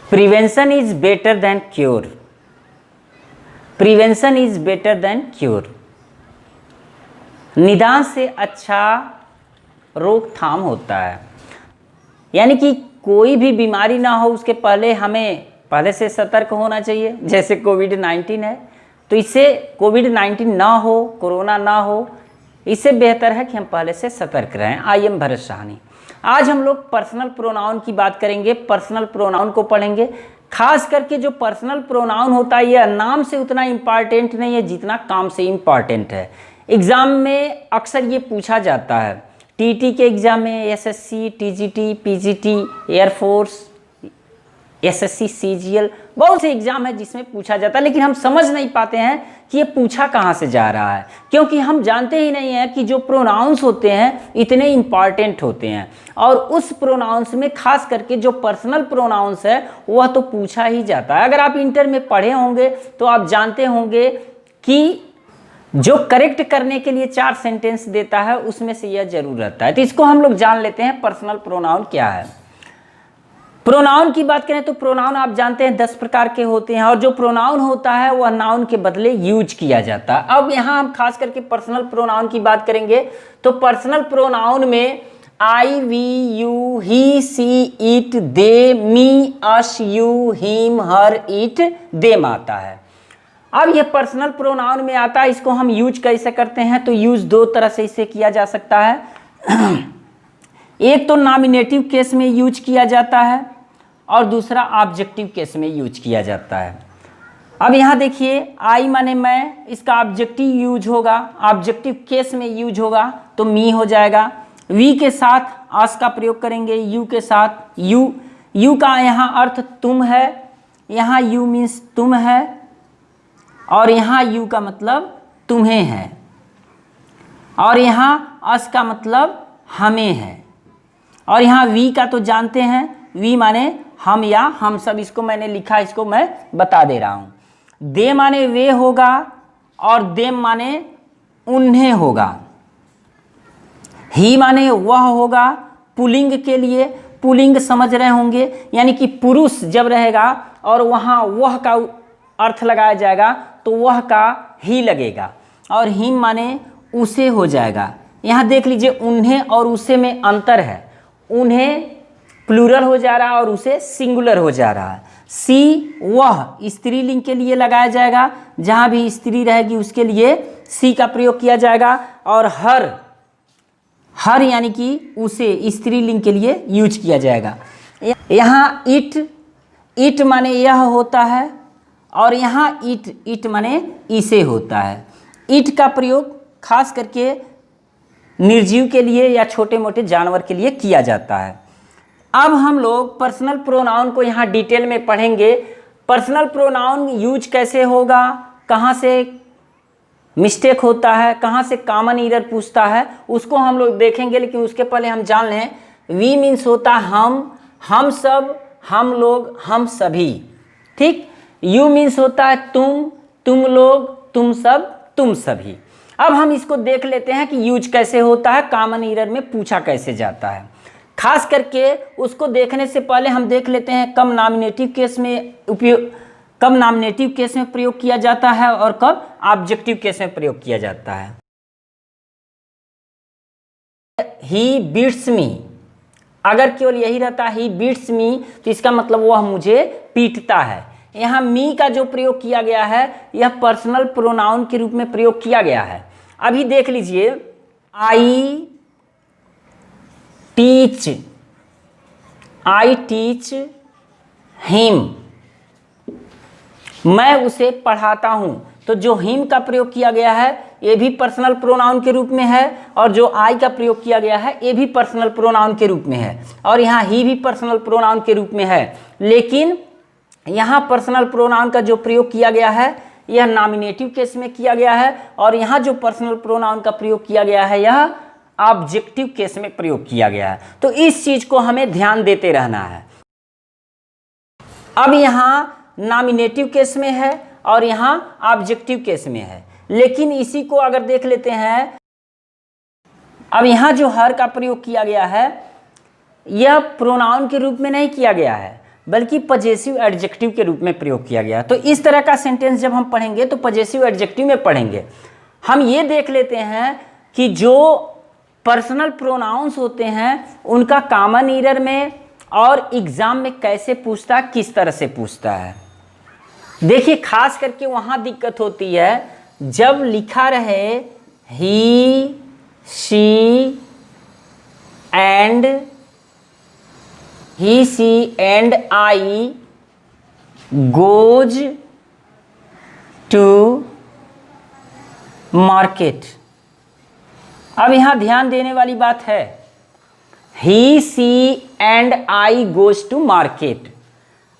Prevention is better than cure. Prevention is better than cure. निदान से अच्छा रोकथाम होता है। यानी कि कोई भी बीमारी ना हो उसके पहले हमें पहले से सतर्क होना चाहिए। जैसे कोविड-19 है तो इससे कोविड-19 ना हो, कोरोना ना हो, इससे बेहतर है कि हम पहले से सतर्क रहें। I am Bharat Sahni. आज हम लोग पर्सनल प्रोनाउन की बात करेंगे, पर्सनल प्रोनाउन को पढ़ेंगे। खास करके जो पर्सनल प्रोनाउन होता है यह नाम से उतना इम्पॉर्टेंट नहीं है जितना काम से इम्पॉर्टेंट है। एग्ज़ाम में अक्सर ये पूछा जाता है, टीटी के एग्ज़ाम में, SSC, TGT, PGT, air force, SSC, CGL, बहुत से एग्ज़ाम है जिसमें पूछा जाता है, लेकिन हम समझ नहीं पाते हैं कि ये पूछा कहाँ से जा रहा है, क्योंकि हम जानते ही नहीं हैं कि जो प्रोनाउंस होते हैं इतने इम्पॉर्टेंट होते हैं। और उस प्रोनाउंस में खास करके जो पर्सनल प्रोनाउंस है वह तो पूछा ही जाता है। अगर आप इंटर में पढ़े होंगे तो आप जानते होंगे कि जो करेक्ट करने के लिए 4 सेंटेंस देता है उसमें से यह जरूर रहता है। तो इसको हम लोग जान लेते हैं पर्सनल प्रोनाउन क्या है। प्रोनाउन की बात करें तो प्रोनाउन आप जानते हैं 10 प्रकार के होते हैं, और जो प्रोनाउन होता है वह नाउन के बदले यूज किया जाता है। अब यहाँ हम खास करके पर्सनल प्रोनाउन की बात करेंगे तो पर्सनल प्रोनाउन में I, we, you, he, she, it, they, me, us, you, him, her, it, them आता है। अब ये पर्सनल प्रोनाउन में आता है, इसको हम यूज कैसे करते हैं तो यूज 2 तरह से इसे किया जा सकता है। एक तो नॉमिनेटिव केस में यूज किया जाता है और दूसरा ऑब्जेक्टिव केस में यूज किया जाता है। अब यहाँ देखिए, आई माने मैं, इसका ऑब्जेक्टिव यूज होगा, ऑब्जेक्टिव केस में यूज होगा तो मी हो जाएगा। वी के साथ अस का प्रयोग करेंगे, यू के साथ यू, यू का यहाँ अर्थ तुम है, यहाँ यू मीन्स तुम है और यहाँ यू का मतलब तुम्हें है, और यहाँ अस का मतलब हमें है, और यहाँ वी का तो जानते हैं, वी माने हम या हम सब, इसको मैंने लिखा, इसको मैं बता दे रहा हूँ। दे माने वे होगा और देम माने उन्हें होगा। ही माने वह होगा, पुल्लिंग के लिए, पुल्लिंग समझ रहे होंगे, यानी कि पुरुष जब रहेगा और वहाँ वह का अर्थ लगाया जाएगा तो वह का ही लगेगा, और हिम माने उसे हो जाएगा। यहाँ देख लीजिए उन्हें और उसे में अंतर है, उन्हें प्लूरल हो जा रहा है और उसे सिंगुलर हो जा रहा है। सी वह स्त्रीलिंग के लिए लगाया जाएगा, जहाँ भी स्त्री रहेगी उसके लिए सी का प्रयोग किया जाएगा, और हर, हर यानी कि उसे स्त्रीलिंग के लिए यूज किया जाएगा। यहाँ इट, इट माने यह होता है, और यहाँ इट, इट माने इसे होता है। इट का प्रयोग खास करके निर्जीव के लिए या छोटे मोटे जानवर के लिए किया जाता है। अब हम लोग पर्सनल प्रोनाउन को यहाँ डिटेल में पढ़ेंगे। पर्सनल प्रोनाउन यूज कैसे होगा, कहाँ से मिस्टेक होता है, कहाँ से कॉमन एरर पूछता है, उसको हम लोग देखेंगे। लेकिन उसके पहले हम जान लें, वी मीन्स होता हम सब, हम लोग, हम सभी, ठीक। यू मीन्स होता है तुम लोग, तुम सब, तुम सभी। अब हम इसको देख लेते हैं कि यूज कैसे होता है, कॉमन एरर में पूछा कैसे जाता है। खास करके उसको देखने से पहले हम देख लेते हैं कब नॉमिनेटिव केस में उपयोग, कब नॉमिनेटिव केस में प्रयोग किया जाता है और कब ऑब्जेक्टिव केस में प्रयोग किया जाता है। ही बीट्स मी, अगर केवल यही रहता ही बीट्स मी तो इसका मतलब वह मुझे पीटता है। यहाँ मी का जो प्रयोग किया गया है यह पर्सनल प्रोनाउन के रूप में प्रयोग किया गया है। अभी देख लीजिए, आई टीच हिम, मैं उसे पढ़ाता हूं, तो जो हिम का प्रयोग किया गया है ये भी पर्सनल प्रोनाउन के रूप में है, और जो आई का प्रयोग किया गया है ये भी पर्सनल प्रोनाउन के रूप में है, और यहाँ ही भी पर्सनल प्रोनाउन के रूप में है। लेकिन यहाँ पर्सनल प्रोनाउन का जो प्रयोग किया गया है यह नॉमिनेटिव केस में किया गया है, और यहाँ जो पर्सनल प्रोनाउन का प्रयोग किया गया है यह ऑब्जेक्टिव केस में प्रयोग किया गया है। तो इस चीज को हमें ध्यान देते रहना है। अब यहाँ नॉमिनेटिव केस में है और यहाँ ऑब्जेक्टिव केस में है, लेकिन इसी को अगर देख लेते हैं, अब यहाँ जो हर का प्रयोग किया गया है यह प्रोनाउन के रूप में नहीं किया गया है, बल्कि पजेसिव एडजेक्टिव के रूप में प्रयोग किया गया। तो इस तरह का सेंटेंस जब हम पढ़ेंगे तो पजेसिव एडजेक्टिव में पढ़ेंगे। हम ये देख लेते हैं कि जो पर्सनल प्रोनाउंस होते हैं उनका कॉमन ईरर में और एग्जाम में कैसे पूछता है, किस तरह से पूछता है। देखिए खास करके वहाँ दिक्कत होती है जब लिखा रहे he, she and I goes to market. अब यहाँ ध्यान देने वाली बात है, he, she and I goes to market.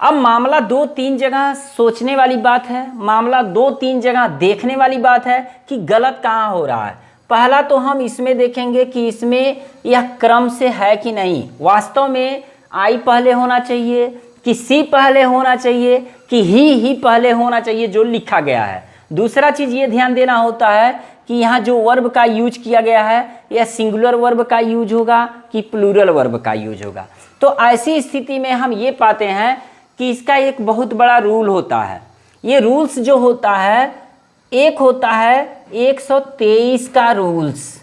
अब मामला 2-3 जगह सोचने वाली बात है, मामला 2-3 जगह देखने वाली बात है कि गलत कहाँ हो रहा है। पहला तो हम इसमें देखेंगे कि इसमें यह क्रम से है कि नहीं, वास्तव में आई पहले होना चाहिए कि सी पहले होना चाहिए कि ही पहले होना चाहिए जो लिखा गया है। दूसरा चीज़ ये ध्यान देना होता है कि यहाँ जो वर्ब का यूज किया गया है यह सिंगुलर वर्ब का यूज होगा कि प्लूरल वर्ब का यूज होगा। तो ऐसी स्थिति में हम ये पाते हैं कि इसका एक बहुत बड़ा रूल होता है। ये रूल्स जो होता है, एक होता है 123 का रूल्स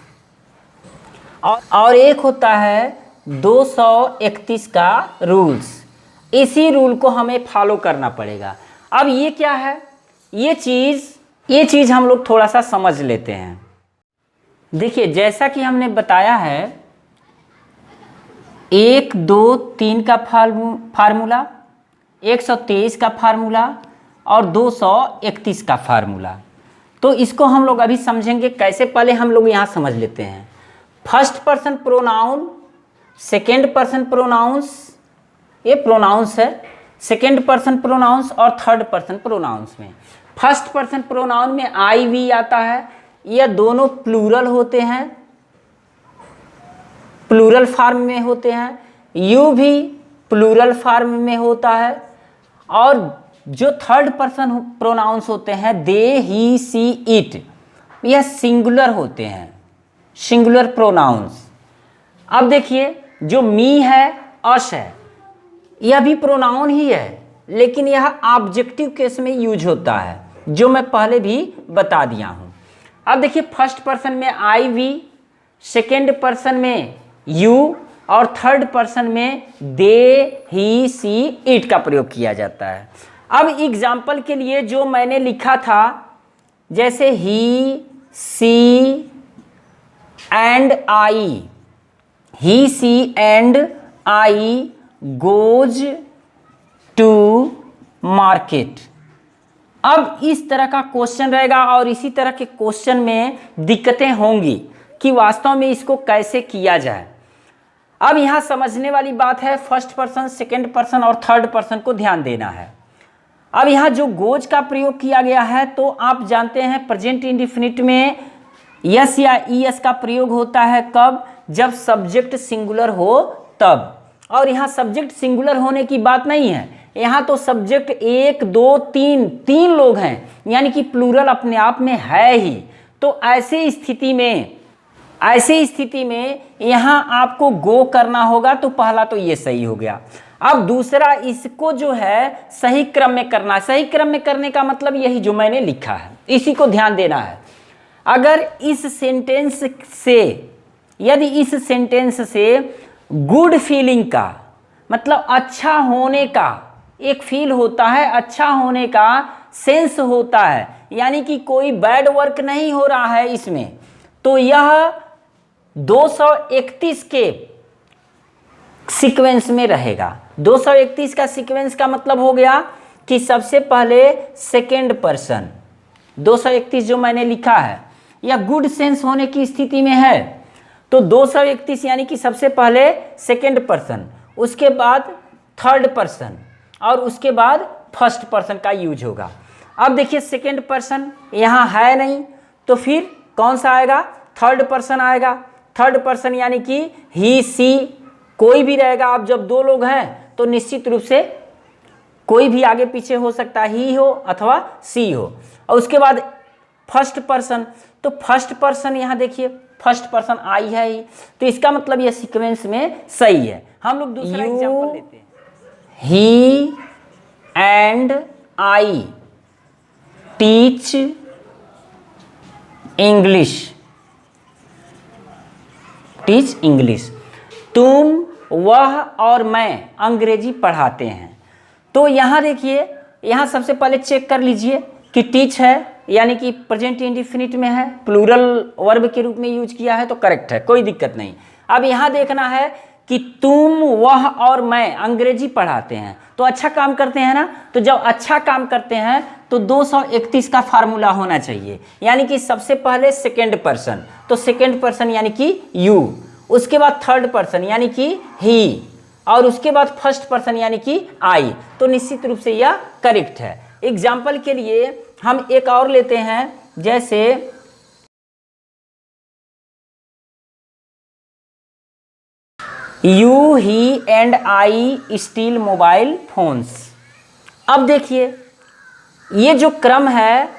और एक होता है 231 का रूल्स। इसी रूल को हमें फॉलो करना पड़ेगा। अब ये क्या है, ये चीज़ हम लोग थोड़ा सा समझ लेते हैं। देखिए जैसा कि हमने बताया है 1, 2, 3 का फार्मूला, 123 का फार्मूला और 231 का फार्मूला। तो इसको हम लोग अभी समझेंगे कैसे। पहले हम लोग यहाँ समझ लेते हैं first person pronoun, second person pronouns, ये प्रोनाउंस है, सेकेंड पर्सन प्रोनाउंस और थर्ड पर्सन प्रोनाउंस में। फर्स्ट पर्सन प्रोनाउन में आई वी आता है, यह दोनों प्लूरल होते हैं, प्लूरल फॉर्म में होते हैं। यू भी प्लूरल फॉर्म में होता है। और जो थर्ड पर्सन प्रोनाउंस होते हैं दे, ही, सी, इट, यह सिंगुलर होते हैं, सिंगुलर प्रोनाउंस। अब देखिए जो मी है, अस है, यह भी प्रोनाउन ही है लेकिन यह ऑब्जेक्टिव केस में यूज होता है जो मैं पहले भी बता दिया हूँ। अब देखिए फर्स्ट पर्सन में आई वी, सेकेंड पर्सन में यू और थर्ड पर्सन में दे, ही, सी, इट का प्रयोग किया जाता है। अब एग्जाम्पल के लिए जो मैंने लिखा था जैसे he, she and I, he, she and I goes to market. अब इस तरह का क्वेश्चन रहेगा और इसी तरह के क्वेश्चन में दिक्कतें होंगी कि वास्तव में इसको कैसे किया जाए। अब यहाँ समझने वाली बात है फर्स्ट पर्सन, सेकेंड पर्सन और थर्ड पर्सन को ध्यान देना है। अब यहाँ जो गोज का प्रयोग किया गया है तो आप जानते हैं प्रेजेंट इंडेफिनिट में यस या ईएस का प्रयोग होता है कब, जब सब्जेक्ट सिंगुलर हो तब। और यहाँ सब्जेक्ट सिंगुलर होने की बात नहीं है, यहाँ तो सब्जेक्ट 1, 2, 3 लोग हैं, यानी कि प्लूरल अपने आप में है ही। तो ऐसी स्थिति में यहाँ आपको गो करना होगा। तो पहला तो ये सही हो गया। अब दूसरा, इसको जो है सही क्रम में करना। सही क्रम में करने का मतलब यही जो मैंने लिखा है, इसी को ध्यान देना है। अगर इस सेंटेंस से गुड फीलिंग का मतलब अच्छा होने का एक फील होता है, अच्छा होने का सेंस होता है, यानी कि कोई बैड वर्क नहीं हो रहा है इसमें, तो यह 231 के सीक्वेंस में रहेगा। 231 का सीक्वेंस का मतलब हो गया कि सबसे पहले सेकेंड पर्सन, 231 जो मैंने लिखा है यह गुड सेंस होने की स्थिति में है, तो 231 यानी कि सबसे पहले सेकेंड पर्सन, उसके बाद थर्ड पर्सन और उसके बाद फर्स्ट पर्सन का यूज होगा। अब देखिए सेकेंड पर्सन यहाँ है नहीं, तो फिर कौन सा आएगा, थर्ड पर्सन आएगा। थर्ड पर्सन यानी कि ही, सी, कोई भी रहेगा। अब जब 2 लोग हैं तो निश्चित रूप से कोई भी आगे पीछे हो सकता है, ही हो अथवा सी हो। और उसके बाद फर्स्ट पर्सन, तो फर्स्ट पर्सन यहाँ देखिए फर्स्ट पर्सन आई है ही, तो इसका मतलब यह सीक्वेंस में सही है। हम लोग दूसरा एग्जांपल लेते हैं। He and I teach English. Teach English, तुम, वह और मैं अंग्रेजी पढ़ाते हैं। तो यहाँ देखिए, यहाँ सबसे पहले चेक कर लीजिए कि टीच है यानी कि प्रेजेंट इंडेफिनिट में है, प्लूरल वर्ब के रूप में यूज किया है तो करेक्ट है, कोई दिक्कत नहीं। अब यहाँ देखना है कि तुम, वह और मैं अंग्रेजी पढ़ाते हैं, तो अच्छा काम करते हैं ना। तो जब अच्छा काम करते हैं तो 231 का फार्मूला होना चाहिए, यानी कि सबसे पहले सेकेंड पर्सन, तो सेकेंड पर्सन यानी कि यू, उसके बाद थर्ड पर्सन यानी कि ही, और उसके बाद फर्स्ट पर्सन यानी कि आई। तो निश्चित रूप से यह करेक्ट है। एग्जाम्पल के लिए हम एक और लेते हैं, जैसे you, he and I steel mobile phones. अब देखिए ये जो क्रम है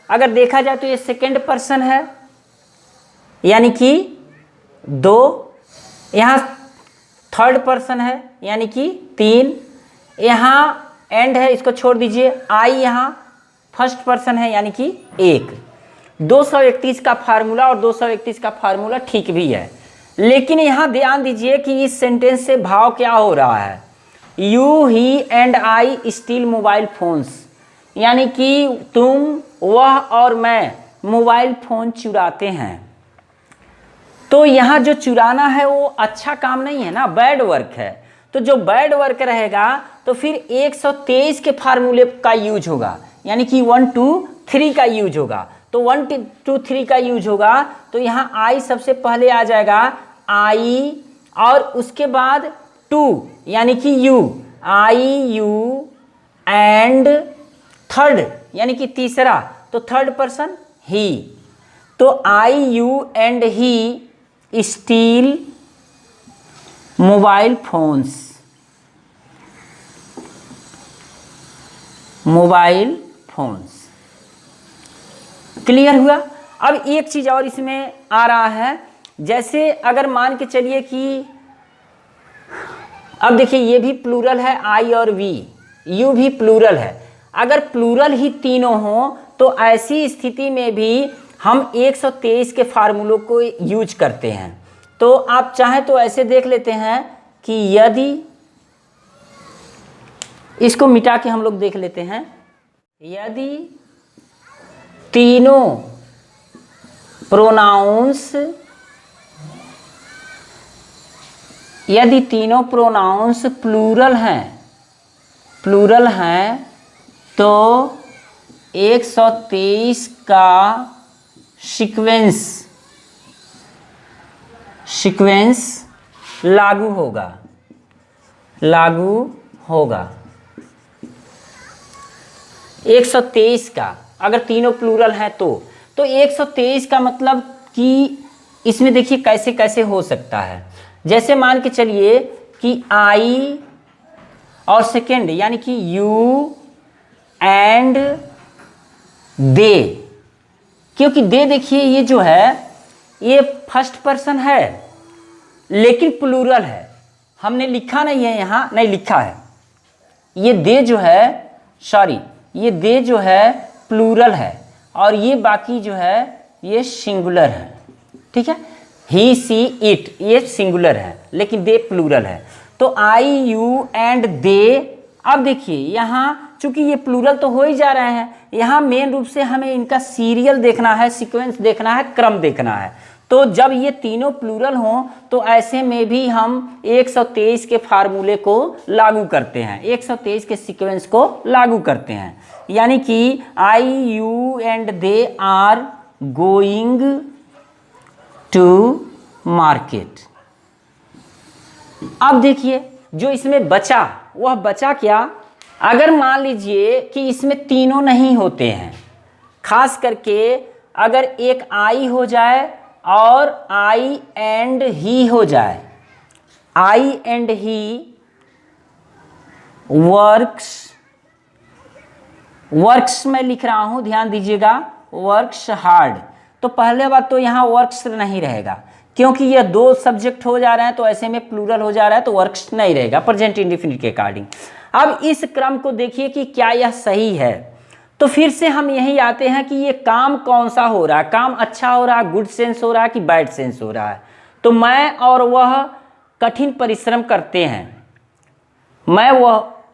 अगर देखा जाए तो ये सेकेंड पर्सन है यानी कि 2, यहाँ थर्ड पर्सन है यानी कि 3, यहाँ एंड है इसको छोड़ दीजिए, आई यहाँ फर्स्ट पर्सन है यानी कि 1। 231 का फार्मूला और 231 का फार्मूला ठीक भी है, लेकिन यहाँ ध्यान दीजिए कि इस सेंटेंस से भाव क्या हो रहा है। You, he and I steel mobile phones, यानी कि तुम, वह और मैं मोबाइल फोन चुराते हैं। तो यहाँ जो चुराना है वो अच्छा काम नहीं है ना, बैड वर्क है। तो जो बैड वर्क रहेगा तो फिर 123 के फार्मूले का यूज होगा, यानी कि 1 2 3 का यूज होगा। तो 1 2 3 का यूज होगा तो यहाँ आई सबसे पहले आ जाएगा, आई, और उसके बाद 2 यानी कि you, I you, and third यानी कि तीसरा, तो थर्ड पर्सन ही। तो I you and he steal mobile phones, mobile phones. Clear हुआ। अब एक चीज और इसमें आ रहा है, जैसे अगर मान के चलिए कि अब देखिए ये भी प्लूरल है, आई और वी, यू भी प्लूरल है। अगर प्लूरल ही तीनों हो तो ऐसी स्थिति में भी हम 123 के फार्मूलों को यूज करते हैं। तो आप चाहें तो ऐसे देख लेते हैं कि यदि, इसको मिटा के हम लोग देख लेते हैं, यदि तीनों प्रोनाउंस, यदि तीनों प्रोनाउंस प्लूरल हैं तो 123 का सीक्वेंस लागू होगा 123 का, अगर तीनों प्लूरल हैं तो 123 का मतलब कि इसमें देखिए कैसे कैसे हो सकता है। जैसे मान के चलिए कि आई और सेकेंड यानी कि यू एंड दे, क्योंकि दे देखिए ये जो है ये फर्स्ट पर्सन है लेकिन प्लूरल है, हमने लिखा नहीं है, यहाँ नहीं लिखा है। ये दे जो है, सॉरी, ये दे जो है प्लूरल है और ये बाकी जो है ये सिंगुलर है, ठीक है। ही, सी, इट ये सिंगुलर है लेकिन दे प्लूरल है। तो आई यू एंड दे, अब देखिए यहाँ चूंकि ये प्लूरल तो हो ही जा रहे हैं, यहाँ मेन रूप से हमें इनका सीरियल देखना है, सीक्वेंस देखना है, क्रम देखना है। तो जब ये तीनों प्लूरल हों तो ऐसे में भी हम 123 के फार्मूले को लागू करते हैं, 123 के सीक्वेंस को लागू करते हैं। यानी कि I you and they are going to market. अब देखिए जो इसमें बचा वह बचा क्या, अगर मान लीजिए कि इसमें तीनों नहीं होते हैं, खास करके अगर एक आई हो जाए और आई एंड ही हो जाए, आई एंड ही वर्क्स में लिख रहा हूं, ध्यान दीजिएगा, वर्क्स हार्ड। तो पहले बात तो यहाँ वर्क्स नहीं रहेगा क्योंकि ये दो सब्जेक्ट हो जा रहे हैं, तो ऐसे में प्लूरल हो जा रहा है तो वर्क्स नहीं रहेगा प्रेजेंट इंडेफिनिट के अकॉर्डिंग। अब इस क्रम को देखिए कि क्या यह सही है। तो फिर से हम यही आते हैं कि ये काम कौन सा हो रहा है, काम अच्छा हो रहा है, गुड सेंस हो रहा है कि बैड सेंस हो रहा है। तो मैं और वह कठिन परिश्रम करते हैं, मैं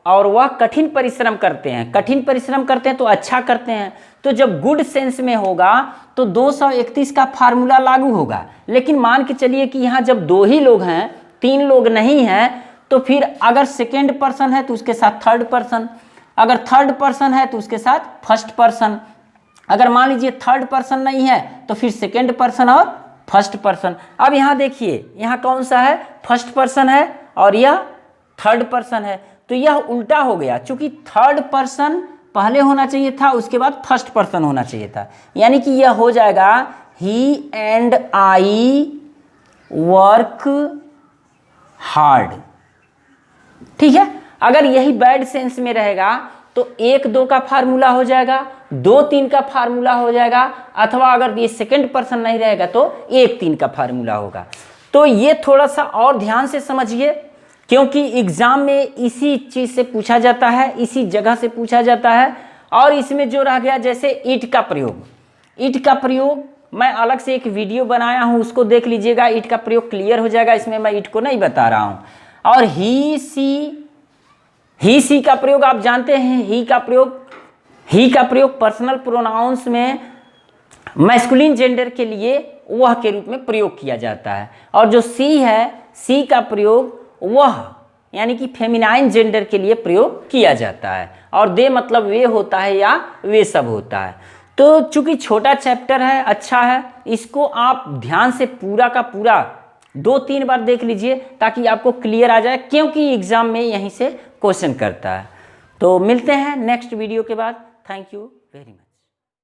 और वह कठिन परिश्रम करते हैं, कठिन परिश्रम करते हैं तो अच्छा करते हैं। तो जब गुड सेंस में होगा तो 231 का फार्मूला लागू होगा। लेकिन मान के चलिए कि यहाँ जब 2 ही लोग हैं, 3 लोग नहीं हैं, तो फिर अगर सेकेंड पर्सन है तो उसके साथ थर्ड पर्सन, अगर थर्ड पर्सन है तो उसके साथ फर्स्ट पर्सन, अगर मान लीजिए थर्ड पर्सन नहीं है तो फिर सेकेंड पर्सन और फर्स्ट पर्सन। अब यहाँ देखिए, यहाँ कौन सा है, फर्स्ट पर्सन है और यह थर्ड पर्सन है। तो यह उल्टा हो गया, चूंकि थर्ड पर्सन पहले होना चाहिए था, उसके बाद फर्स्ट पर्सन होना चाहिए था। यानी कि यह हो जाएगा ही एंड आई वर्क हार्ड। ठीक है, अगर यही बैड सेंस में रहेगा तो 1-2 का फार्मूला हो जाएगा, 2-3 का फार्मूला हो जाएगा, अथवा अगर ये सेकंड पर्सन नहीं रहेगा तो 1-3 का फार्मूला होगा। तो ये थोड़ा सा और ध्यान से समझिए, क्योंकि एग्जाम में इसी चीज से पूछा जाता है, इसी जगह से पूछा जाता है। और इसमें जो रह गया जैसे ईट का प्रयोग, ईट का प्रयोग मैं अलग से एक वीडियो बनाया हूं, उसको देख लीजिएगा, ईट का प्रयोग क्लियर हो जाएगा, इसमें मैं ईट को नहीं बता रहा हूं। और ही सी का प्रयोग आप जानते हैं, ही का प्रयोग पर्सनल प्रोनाउंस में मैस्कुलिन जेंडर के लिए वह के रूप में प्रयोग किया जाता है। और जो सी है, सी का प्रयोग वह यानी कि फेमिनाइन जेंडर के लिए प्रयोग किया जाता है। और दे मतलब वे होता है या वे सब होता है। तो चूंकि छोटा चैप्टर है, अच्छा है, इसको आप ध्यान से पूरा का पूरा 2-3 बार देख लीजिए ताकि आपको क्लियर आ जाए, क्योंकि एग्जाम में यहीं से क्वेश्चन करता है। तो मिलते हैं नेक्स्ट वीडियो के बाद। Thank you very much.